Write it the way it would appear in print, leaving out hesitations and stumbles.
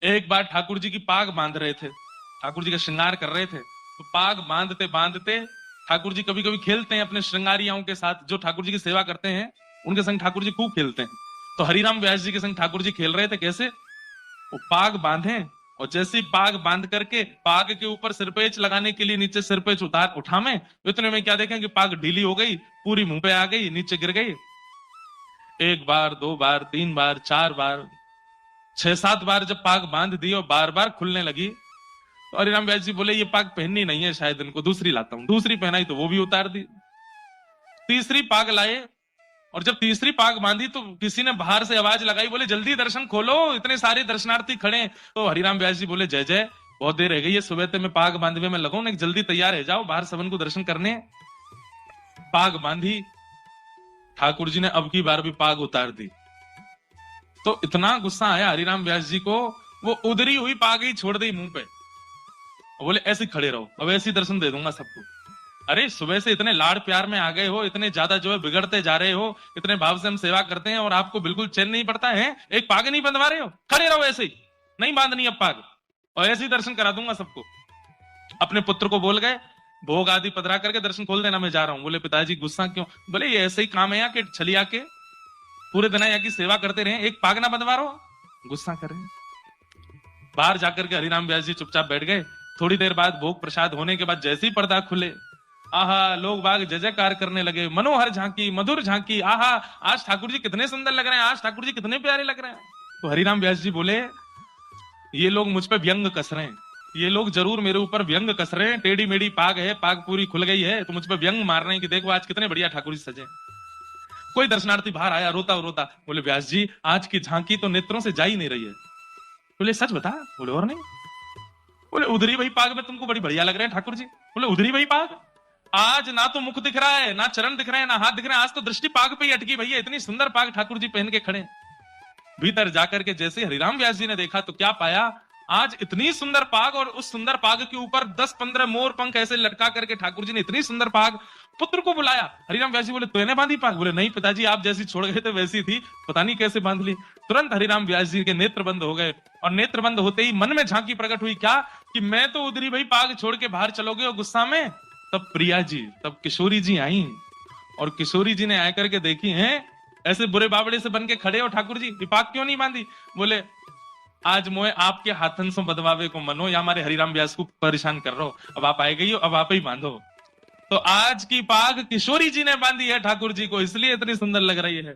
एक बार ठाकुर जी की पाग बांध रहे थे, ठाकुर जी का श्रृंगार कर रहे थे, तो पाग बांधते बांधते ठाकुर जी कभी कभी खेलते हैं अपने श्रृंगारियाओं के साथ, जो ठाकुर जी की सेवा करते हैं उनके संग ठाकुर जी खूब खेलते हैं। तो हरिराम व्यास जी के संग ठाकुर जी खेल रहे थे। कैसे? वो पाग बांधे और जैसे ही पाग बांध करके पाग के ऊपर सिरपेच लगाने के लिए नीचे सिरपेच उतार उठावे, इतने में क्या देखें कि पाग ढीली हो गई, पूरी मुंह पे आ गई, नीचे गिर गई। एक बार, दो बार, तीन बार, चार बार, छह सात बार जब पाग बांध दी और बार बार खुलने लगी, तो हरिराम व्यास जी बोले ये पाग पहननी नहीं है, शायद इनको दूसरी लाता हूं। दूसरी पहनाई तो वो भी उतार दी। तीसरी पाग लाए और जब तीसरी पाग बांधी तो किसी ने बाहर से आवाज लगाई, बोले जल्दी दर्शन खोलो, इतने सारे दर्शनार्थी खड़े। तो हरिराम व्यास जी बोले जय जय, बहुत देर रह गई है, सुबह से मैं पाग बांधवे में लगो ना, जल्दी तैयार है जाओ बाहर सबन को दर्शन करने। पाग बांधी, ठाकुर जी ने अब की बार भी पाग उतार दी। तो इतना गुस्सा आया हरिराम व्यास जी को, वो उधरी हुई पाग ही छोड़ दी मुंह पे, बोले ऐसे खड़े रहो, अब ऐसे दर्शन दे दूंगा सबको। अरे सुबह से इतने लाड़ प्यार में आ गए हो, इतने ज्यादा जो है बिगड़ते जा रहे हो, इतने भाव से हम सेवा करते हैं और आपको बिल्कुल चैन नहीं पड़ता है, एक पाग नहीं बंधवा रहे हो, खड़े रहो ऐसे ही, नहीं बांधनी अब पाग, और ऐसे ही दर्शन करा दूंगा सबको। अपने पुत्र को बोल गए, भोग आदि पधरा करके दर्शन खोल देना, मैं जा रहा हूं। बोले पिताजी गुस्सा क्यों? बोले ये ऐसे ही काम है यहाँ के, छलिया के पूरे दिन यहाँ की सेवा करते रहे, एक पाग ना बंधवा रहो, गुस्सा कर रहे हैं। बाहर जाकर के हरिराम व्यास जी चुपचाप बैठ गए। थोड़ी देर बाद भोग प्रसाद होने के बाद जैसे ही पर्दा खुले, आहा, लोग बाग जय जयकार करने लगे, मनोहर झांकी, मधुर झांकी, आहा, आज ठाकुर जी कितने सुंदर लग रहे हैं, आज ठाकुर जी कितने प्यारे लग रहे हैं। तो हरिराम व्यास जी बोले ये लोग मुझ पे व्यंग कस रहे हैं, ये लोग जरूर मेरे ऊपर व्यंग कस रहे हैं, टेढ़ी मेढ़ी पाग है, पाग पूरी खुल गई है, तो मुझ पे व्यंग मार रहे हैं कि देखो आज कितने बढ़िया ठाकुर जी सजे। कोई दर्शनार्थी बाहर आया रोता रोता, बोले व्यास जी आज की झांकी तो नेत्रों से जा ही नहीं रही है। बोले सच बता? बोले और नहीं। बोले उधरी वही पाग में तुमको बड़ी बढ़िया लग रहे हैं ठाकुर जी। बोले उधरी वही पाग, आज ना तो मुख दिख रहा है, ना चरण दिख रहे हैं, ना हाथ दिख रहे हैं, आज तो दृष्टि पाग पे ही अटकी भैया, इतनी सुंदर पाग ठाकुर जी पहन के खड़े। भीतर जाकर के जैसे हरिराम व्यास जी ने देखा तो क्या पाया, आज इतनी सुंदर पाग और उस सुंदर पाग के ऊपर 10-15 मोर पंख ऐसे लटका करके ठाकुर जी ने इतनी सुंदर पाग। पुत्र को बुलाया, हरिराम व्यास जी बोले तूने बांधी पाग? बोले नहीं पिताजी, आप जैसी छोड़ गए थे वैसी थी, पता नहीं कैसे बांध ली। तुरंत हरिराम व्यास जी के नेत्र बंद हो गए और नेत्र बंद होते ही मन में झांकी प्रकट हुई, क्या कि मैं तो उधरी भाई पाग छोड़ के बाहर चलोगे और गुस्सा में। तब प्रिया जी, तब किशोरी जी आई और किशोरी जी ने आकर के देखी हैं ऐसे बुरे बावड़े से बन के खड़े हो ठाकुर जी, पाग क्यों नहीं बांधी? बोले आज मोए आपके हाथन से बदवावे को मनो, या हमारे हरिराम व्यास को परेशान कर रहे हो, अब आप आए गई हो, अब आप ही बांधो। तो आज की पाग किशोरी जी ने बांधी है ठाकुर जी को, इसलिए इतनी सुंदर लग रही है।